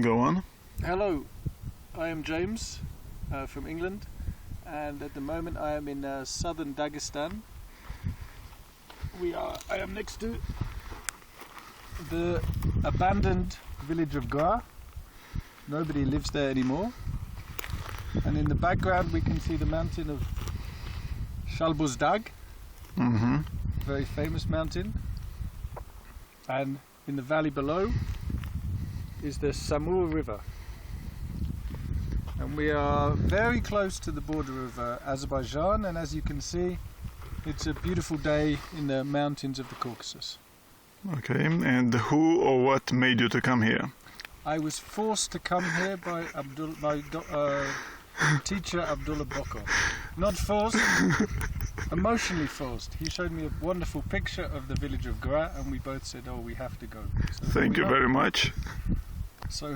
Go on. Hello, I am James from England, and at the moment I am in southern Dagestan. I am next to the abandoned village of Gra. Nobody lives there anymore. And in the background we can see the mountain of Shalbuzdag, very famous mountain. And in the valley below is the Samur River. And we are very close to the border of Azerbaijan, and as you can see, it's a beautiful day in the mountains of the Caucasus. Okay, and who or what made you to come here? I was forced to come here by my teacher Abdullah Bokor. Not forced, emotionally forced. He showed me a wonderful picture of the village of Gra, and we both said, oh, we have to go. So Thank you very much.